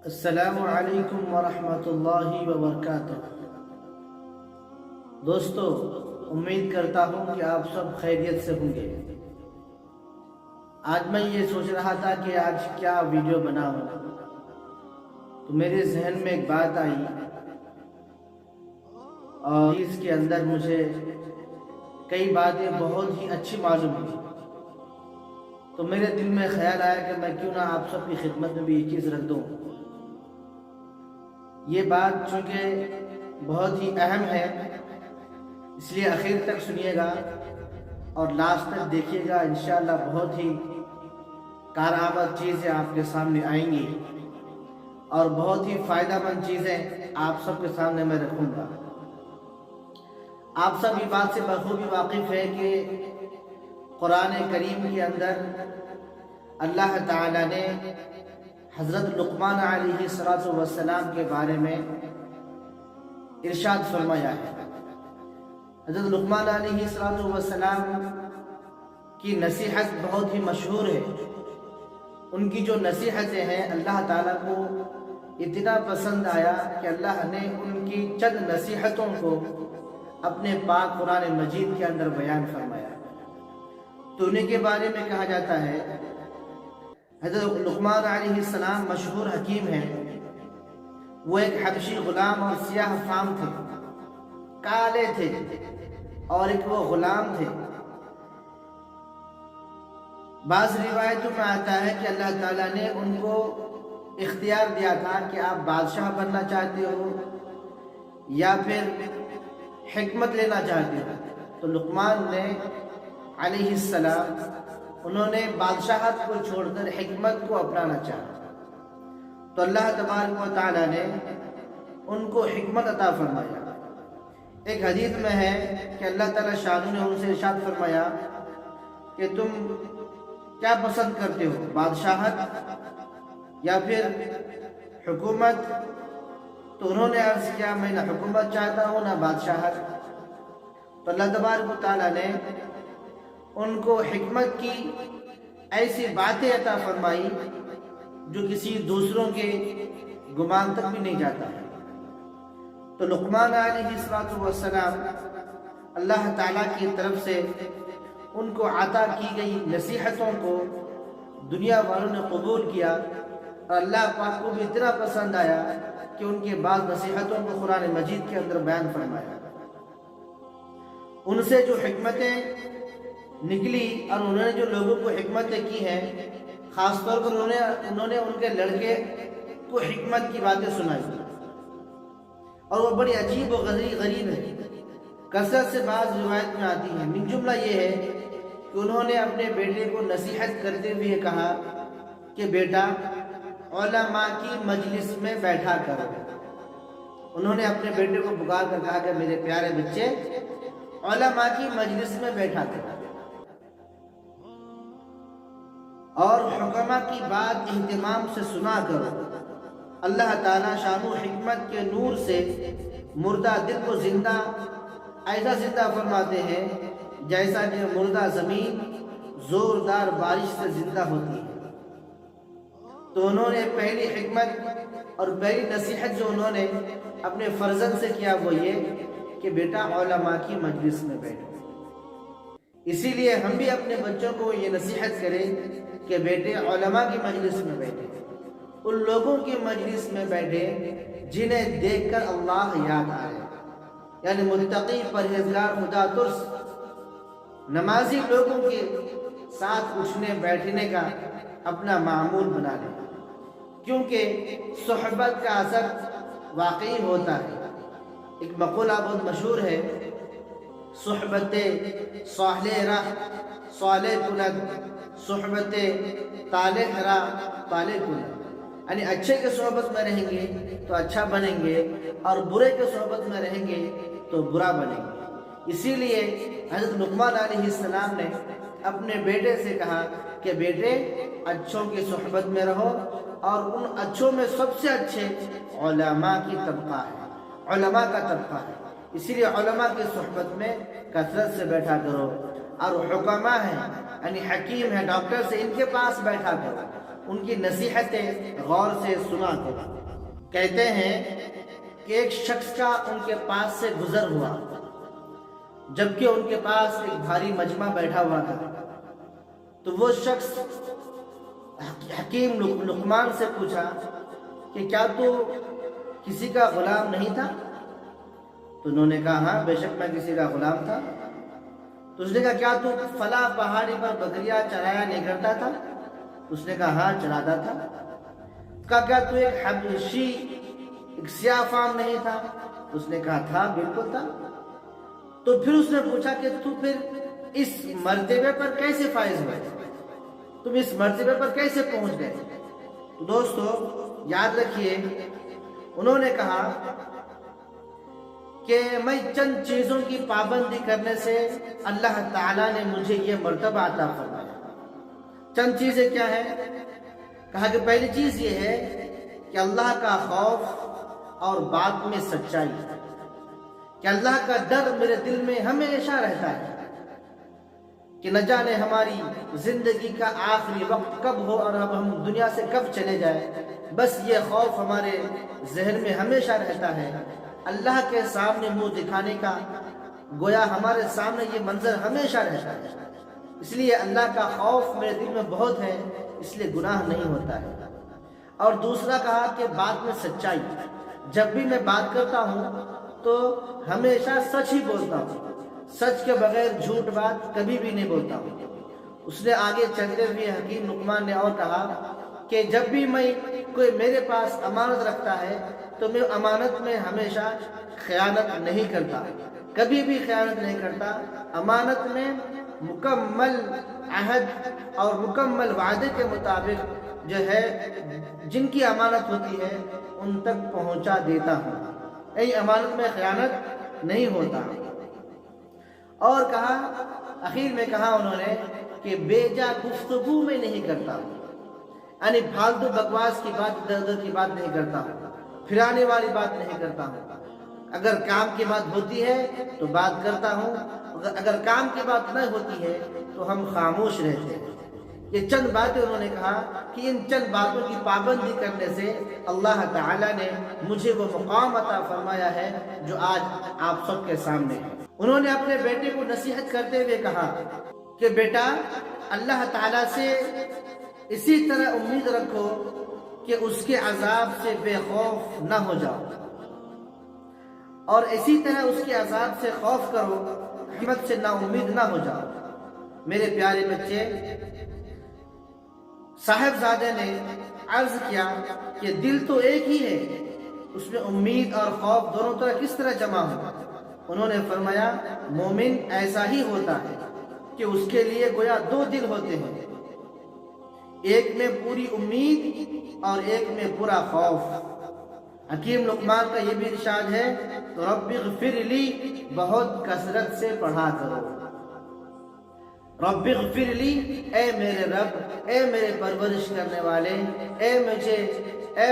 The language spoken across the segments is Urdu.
السلام علیکم ورحمۃ اللہ وبرکاتہ۔ دوستو، امید کرتا ہوں کہ آپ سب خیریت سے ہوں گے۔ آج میں یہ سوچ رہا تھا کہ آج کیا ویڈیو بناؤں، تو میرے ذہن میں ایک بات آئی اور اس کے اندر مجھے کئی باتیں بہت ہی اچھی معلوم ہوئی، تو میرے دل میں خیال آیا کہ میں کیوں نہ آپ سب کی خدمت میں بھی یہ چیز رکھ دوں۔ یہ بات چونکہ بہت ہی اہم ہے، اس لیے آخر تک سنیے گا اور لاسٹ تک دیکھیے گا۔ انشاءاللہ بہت ہی کارآمد چیزیں آپ کے سامنے آئیں گی اور بہت ہی فائدہ مند چیزیں آپ سب کے سامنے میں رکھوں گا۔ آپ سب یہ بات سے بخوبی واقف ہے کہ قرآن کریم کے اندر اللہ تعالیٰ نے حضرت لقمان علیہ السلام کے بارے میں ارشاد فرمایا ہے۔ حضرت لقمان علیہ السلام کی نصیحت بہت ہی مشہور ہے۔ ان کی جو نصیحتیں ہیں اللہ تعالیٰ کو اتنا پسند آیا کہ اللہ نے ان کی چند نصیحتوں کو اپنے پاک قرآن مجید کے اندر بیان فرمایا۔ تو انہیں کے بارے میں کہا جاتا ہے، حضرت لقمان علیہ السلام مشہور حکیم ہیں۔ وہ ایک حبشی غلام اور سیاہ فام تھے، کالے تھے، اور ایک وہ غلام تھے۔ بعض روایتوں میں آتا ہے کہ اللہ تعالیٰ نے ان کو اختیار دیا تھا کہ آپ بادشاہ بننا چاہتے ہو یا پھر حکمت لینا چاہتے ہو۔ تو لقمان نے علیہ السلام انہوں نے بادشاہت کو چھوڑ کر حکمت کو اپنانا چاہا، تو اللہ تبارک و تعالیٰ نے ان کو حکمت عطا فرمایا۔ ایک حدیث میں ہے کہ اللہ تعالیٰ شان نے ان سے ارشاد فرمایا کہ تم کیا پسند کرتے ہو، بادشاہت یا پھر حکومت؟ تو انہوں نے عرض کیا میں نہ حکومت چاہتا ہوں نہ بادشاہت۔ تو اللہ تبارک و تعالیٰ نے ان کو حکمت کی ایسی باتیں عطا فرمائی جو کسی دوسروں کے گمان تک بھی نہیں جاتا ہے۔ تو لقمان علیہ السلام اللہ تعالیٰ کی طرف سے ان کو عطا کی گئی نصیحتوں کو دنیا والوں نے قبول کیا، اور اللہ پاک کو بھی اتنا پسند آیا کہ ان کے بعض نصیحتوں کو قرآن مجید کے اندر بیان فرمایا۔ ان سے جو حکمتیں نکلی اور انہوں نے جو لوگوں کو حکمتیں کی ہیں، خاص طور پر انہوں نے ان کے لڑکے کو حکمت کی باتیں سنائی، اور وہ بڑی عجیب و غریب ہے۔ کثرت سے بعض روایت میں آتی ہے، من جملہ یہ ہے کہ انہوں نے اپنے بیٹے کو نصیحت کرتے ہوئے کہا کہ بیٹا علماء کی مجلس میں بیٹھا کرو۔ انہوں نے اپنے بیٹے کو پکار کر کہا کہ میرے پیارے بچے علماء کی مجلس میں بیٹھا کرو، اور حکماء کی بات اہتمام سے سنا کرو۔ اللہ تعالیٰ شان و حکمت کے نور سے مردہ دل کو زندہ ایسا زندہ فرماتے ہیں جیسا کہ مردہ زمین زوردار بارش سے زندہ ہوتی ہے۔ تو انہوں نے پہلی حکمت اور پہلی نصیحت جو انہوں نے اپنے فرزند سے کیا وہ یہ کہ بیٹا علماء کی مجلس میں بیٹھو۔ اسی لیے ہم بھی اپنے بچوں کو یہ نصیحت کریں کہ بیٹے علماء کی مجلس میں بیٹھے، ان لوگوں کی مجلس میں بیٹھے جنہیں دیکھ کر اللہ یاد آئے، یعنی متقی، پرہیزگار، خدا ترس، نمازی لوگوں کے ساتھ اٹھنے بیٹھنے کا اپنا معمول بنا لیں، کیونکہ صحبت کا اثر واقعی ہوتا ہے۔ ایک مقولہ بہت مشہور ہے، صحبت صالح راہ صالح کند، صحبت طالح راہ طالح کند، یعنی اچھے کے صحبت میں رہیں گے تو اچھا بنیں گے، اور برے کے صحبت میں رہیں گے تو برا بنیں گے۔ اسی لیے حضرت لقمان علیہ السلام نے اپنے بیٹے سے کہا کہ بیٹے اچھوں کی صحبت میں رہو، اور ان اچھوں میں سب سے اچھے علماء کی طبقہ ہے، علماء کا طبقہ ہے۔ اسی لیے علماء کی صحبت میں کثرت سے بیٹھا کرو، اور حکماء ہیں یعنی حکیم ہیں، ڈاکٹر سے ان کے پاس بیٹھا کرو، ان کی نصیحتیں غور سے سنا کرو۔ کہتے ہیں کہ ایک شخص کا ان کے پاس سے گزر ہوا، جبکہ ان کے پاس ایک بھاری مجمع بیٹھا ہوا تھا، تو وہ شخص حکیم لقمان سے پوچھا کہ کیا تو کسی کا غلام نہیں تھا؟ تو انہوں نے کہا ہاں بے شک میں کسی کا غلام تھا۔ تو اس نے کہا کیا تو فلاں پہاڑی پر بکریاں چرایا نہیں کرتا تھا؟ اس نے کہا ہاں چراتا تھا۔ کہا کیا تو ایک حبشی ایک سیاہ فام نہیں تھا؟ اس نے کہا تھا، بالکل تھا۔ تو پھر اس نے پوچھا کہ تو پھر اس مرتبے پر کیسے فائز ہوئے، تم اس مرتبے پر کیسے پہنچ گئے؟ تو دوستو یاد رکھیے، انہوں نے کہا کہ میں چند چیزوں کی پابندی کرنے سے اللہ تعالیٰ نے مجھے یہ مرتبہ عطا فرمایا۔ چند چیزیں کیا ہیں؟ کہا کہ پہلی چیز یہ ہے کہ اللہ کا خوف اور بات میں سچائی، کہ اللہ کا ڈر میرے دل میں ہمیشہ رہتا ہے کہ نہ جانے ہماری زندگی کا آخری وقت کب ہو اور اب ہم دنیا سے کب چلے جائیں، بس یہ خوف ہمارے ذہن میں ہمیشہ رہتا ہے۔ اللہ کے سامنے منہ دکھانے کا گویا ہمارے سامنے یہ منظر ہمیشہ رہتا ہے، اس لیے اللہ کا خوف میرے دل میں بہت ہے، اس لیے گناہ نہیں ہوتا ہے۔ اور دوسرا کہا کہ بات میں سچائی، جب بھی میں بات کرتا ہوں تو ہمیشہ سچ ہی بولتا ہوں، سچ کے بغیر جھوٹ بات کبھی بھی نہیں بولتا ہوں۔ اس نے آگے چلتے ہوئے حکیم لقمان نے اور کہا کہ جب بھی میں کوئی میرے پاس امانت رکھتا ہے تو میں امانت میں ہمیشہ خیانت نہیں کرتا، کبھی بھی خیانت نہیں کرتا۔ امانت میں مکمل عہد اور مکمل وعدے کے مطابق جو ہے جن کی امانت ہوتی ہے ان تک پہنچا دیتا ہوں، یعنی امانت میں خیانت نہیں ہوتا۔ اور کہا آخر میں کہا انہوں نے کہ بے جا گفتگو میں نہیں کرتا ہوں، یعنی فالتو بکواس کی بات، ادھر ادھر کی بات نہیں کرتا ہوں، پھرانے والی بات نہیں کرتا ہوں۔ اگر کام کی بات ہوتی ہے تو بات کرتا ہوں، اگر کام کی بات نہ ہوتی ہے تو ہم خاموش رہتے ہیں۔ یہ چند باتیں انہوں نے کہا کہ ان چند باتوں کی پابندی کرنے سے اللہ تعالیٰ نے مجھے وہ مقام عطا فرمایا ہے جو آج آپ سب کے سامنے ہے۔ انہوں نے اپنے بیٹے کو نصیحت کرتے ہوئے کہا کہ بیٹا اللہ تعالیٰ سے اسی طرح امید رکھو کہ اس کے عذاب سے بے خوف نہ ہو جاؤ، اور اسی طرح اس کے عذاب سے خوف کرو، حکمت سے نا امید نہ ہو جاؤ۔ میرے پیارے بچے، صاحبزادے نے عرض کیا کہ دل تو ایک ہی ہے، اس میں امید اور خوف دونوں طرح کس طرح جمع ہو؟ انہوں نے فرمایا مومن ایسا ہی ہوتا ہے کہ اس کے لیے گویا دو دل ہوتے ہیں، ایک میں پوری امید اور ایک میں پورا خوف۔ حکیم لقمان کا یہ بھی ارشاد ہے تو رب اغفر لی بہت کثرت سے پڑھا کرو، رب اغفر لی، اے میرے رب، اے میرے پرورش کرنے والے، اے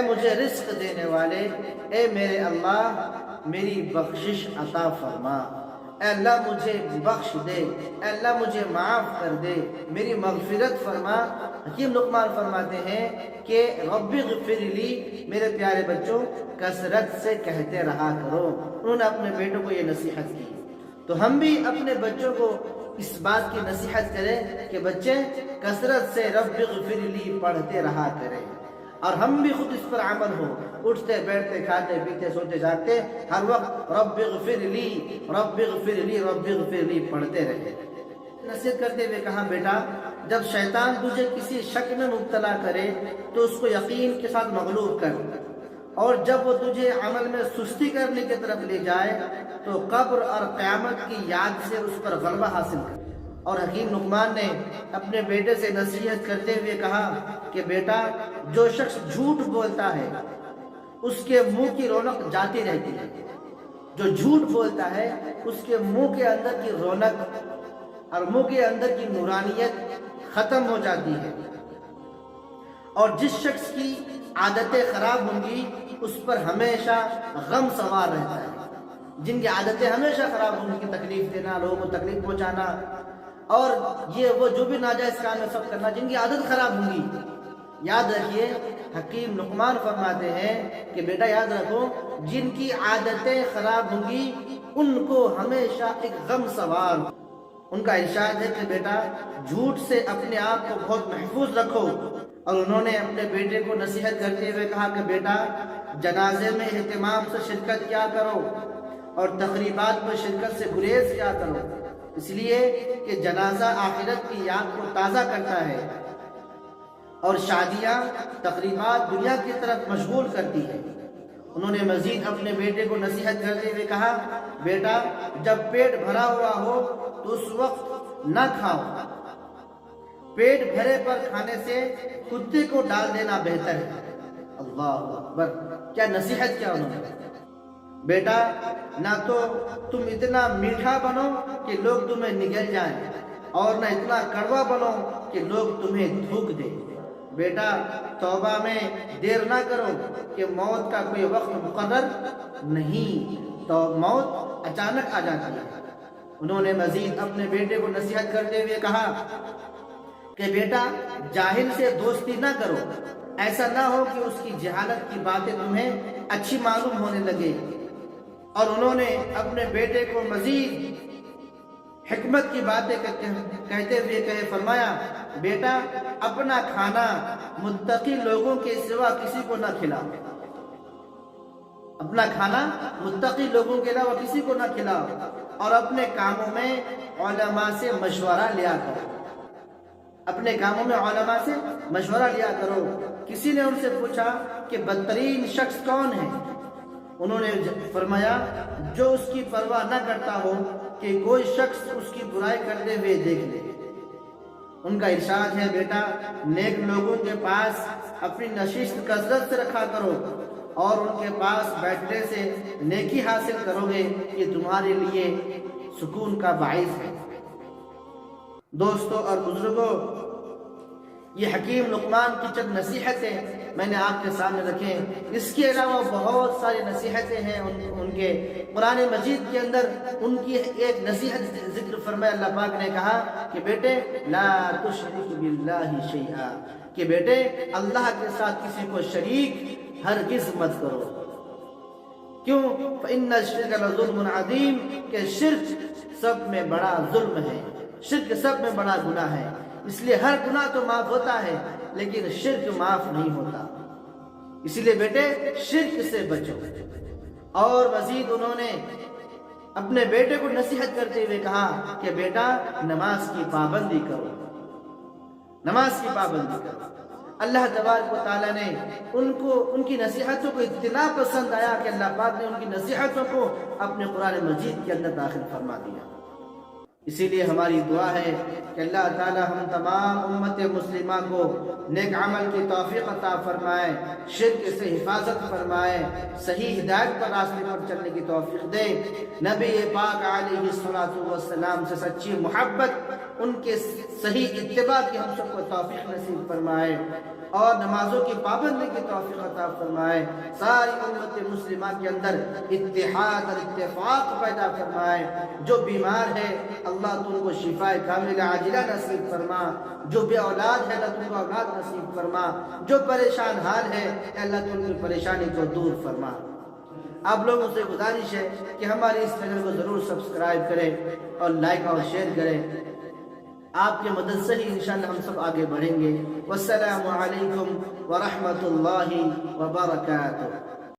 مجھے رزق دینے والے، اے میرے اللہ میری بخشش عطا فرما، اے اللہ مجھے بخش دے، اے اللہ مجھے معاف کر دے، میری مغفرت فرما۔ حکیم لقمان فرماتے ہیں کہ رب اغفر لی، میرے پیارے بچوں کثرت سے کہتے رہا کرو۔ انہوں نے اپنے بیٹوں کو یہ نصیحت کی، تو ہم بھی اپنے بچوں کو اس بات کی نصیحت کریں کہ بچے کثرت سے رب اغفر لی پڑھتے رہا کریں، اور ہم بھی خود اس پر عمل ہو، اٹھتے بیٹھتے کھاتے پیتے سوتے جاگتے ہر وقت رب اغفر لی رب اغفر لی رب اغفر لی پڑھتے رہے۔ نصیحت کرتے ہوئے کہا بیٹا جب شیطان تجھے کسی شک میں مبتلا کرے تو اس کو یقین کے ساتھ مغلوب کر، اور جب وہ تجھے عمل میں سستی کرنے کی طرف لے جائے تو قبر اور قیامت کی یاد سے اس پر غلبہ حاصل کر۔ اور حکیم لقمان نے اپنے بیٹے سے نصیحت کرتے ہوئے کہا کہ بیٹا جو شخص جھوٹ بولتا ہے اس کے منہ کی رونق جاتی رہتی ہے، جو جھوٹ بولتا ہے اس کے منہ کے اندر کی رونق اور منہ کے اندر کی نورانیت ختم ہو جاتی ہے، اور جس شخص کی عادتیں خراب ہوں گی اس پر ہمیشہ غم سوار رہتا ہے۔ جن کی عادتیں ہمیشہ خراب ہوں گی، تکلیف دینا، لوگوں کو تکلیف پہنچانا اور یہ وہ جو بھی ناجائز کام ہے سب کرنا، جن کی عادت خراب ہوں گی یاد رکھیے حکیم لقمان فرماتے ہیں کہ بیٹا یاد رکھو جن کی عادتیں خراب ہوں گی ان کو ہمیشہ ایک غم سوار ہو۔ ان کا ارشاد ہے کہ بیٹا جھوٹ سے اپنے آپ کو بہت محفوظ رکھو۔ اور انہوں نے اپنے بیٹے کو نصیحت کرتے ہوئے کہا کہ بیٹا جنازے میں اہتمام سے شرکت کیا کرو اور تقریبات میں شرکت سے گریز کیا کرو، اس لیے کہ جنازہ آخرت کی یاد کو تازہ کرتا ہے اور شادیاں تقریبات دنیا کی طرف مشغول کرتی ہے۔ انہوں نے مزید اپنے بیٹے کو نصیحت کرتے ہوئے کہا بیٹا جب پیٹ بھرا ہوا ہو تو اس وقت نہ کھاؤ، پیٹ بھرے پر کھانے سے کتے کو ڈال دینا بہتر ہے۔ اللہ اکبر، کیا نصیحت کیا انہوں نے۔ بیٹا نہ تو تم اتنا میٹھا بنو کہ لوگ تمہیں نگل جائیں اور نہ اتنا کڑوا بنو کہ لوگ تمہیں تھوک دیں۔ بیٹا توبہ میں دیر نہ کرو کہ موت کا کوئی وقت مقرر نہیں، تو موت اچانک آ جاتی ہے۔ انہوں نے مزید اپنے بیٹے کو نصیحت کرتے ہوئے کہا کہ بیٹا جاہل سے دوستی نہ کرو، ایسا نہ ہو کہ اس کی جہالت کی باتیں تمہیں اچھی معلوم ہونے لگے۔ اور انہوں نے اپنے بیٹے کو مزید حکمت کی باتیں کہتے ہوئے فرمایا بیٹا اپنا کھانا متقی لوگوں کے سوا کسی کو نہ کھلاؤ، اپنا کھانا متقی لوگوں کے علاوہ کسی کو نہ کھلاؤ، اور اپنے کاموں میں علماء سے مشورہ لیا کرو، اپنے کاموں میں علماء سے مشورہ لیا کرو۔ کسی نے ان سے پوچھا کہ بدترین شخص کون ہے؟ انہوں نے فرمایا جو اس کی پرواہ نہ کرتا ہو کہ کوئی شخص اس کی برائی کرتے ہوئے دیکھ لے۔ ان کا ارشاد ہے بیٹا نیک لوگوں کے پاس اپنی نشست کثرت سے رکھا کرو اور ان کے پاس بیٹھنے سے نیکی حاصل کرو گے، یہ تمہارے لیے سکون کا باعث ہے۔ دوستوں اور بزرگوں، یہ حکیم لقمان کی چند نصیحتیں میں نے آپ کے سامنے رکھیں۔ اس کے علاوہ بہت ساری نصیحتیں ہیں ان کے قرآن مجید کے اندر۔ ان کی ایک نصیحت ذکر فرمایا، اللہ پاک نے کہا کہ بیٹے لا تشرک باللہ شیئا، کہ بیٹے اللہ کے ساتھ کسی کو شریک ہرگز مت کرو۔ کیوں؟ فإن الشرک لظلم عظیم، کہ شرک سب میں بڑا ظلم ہے، شرک سب میں بڑا گناہ ہے۔ اس لیے ہر گناہ تو معاف ہوتا ہے لیکن شرک معاف نہیں ہوتا، اسی لیے بیٹے شرک سے بچو۔ اور مزید انہوں نے اپنے بیٹے کو نصیحت کرتے ہوئے کہا کہ بیٹا نماز کی پابندی کرو، نماز کی پابندی کرو۔ اللہ تبارک و تعالیٰ نے ان کی نصیحتوں کو اتنا پسند آیا کہ اللہ پاک نے ان کی نصیحتوں کو اپنے قرآن مجید کے اندر داخل فرما دیا۔ اسی لیے ہماری دعا ہے کہ اللہ تعالی ہم تمام امت مسلمہ کو نیک عمل کی توفیق عطا فرمائے، شرک سے حفاظت فرمائے، صحیح ہدایت پر راستے پر چلنے کی توفیق دے، نبی پاک علیہ السلام سے سچی محبت، ان کے صحیح اتباع کی ہم سب کو توفیق نصیب فرمائے، اور نمازوں کی پابندی کی توفیق عطا فرمائے، ساری امت مسلمہ کے اندر اتحاد اور اتفاق پیدا فرمائے۔ جو بیمار ہے اللہ تم کو شفاء کاملہ عاجلہ نصیب فرما، جو بے اولاد ہے اللہ تم کو اولاد نصیب فرما، جو پریشان حال ہے اللہ تم کی پریشانی کو دور فرما۔ آپ لوگوں سے گزارش ہے کہ ہمارے اس چینل کو ضرور سبسکرائب کریں اور لائک اور شیئر کریں، آپ کے مدد سے ہی انشاءاللہ ہم سب آگے بڑھیں گے۔ والسلام علیکم ورحمۃ اللہ وبرکاتہ۔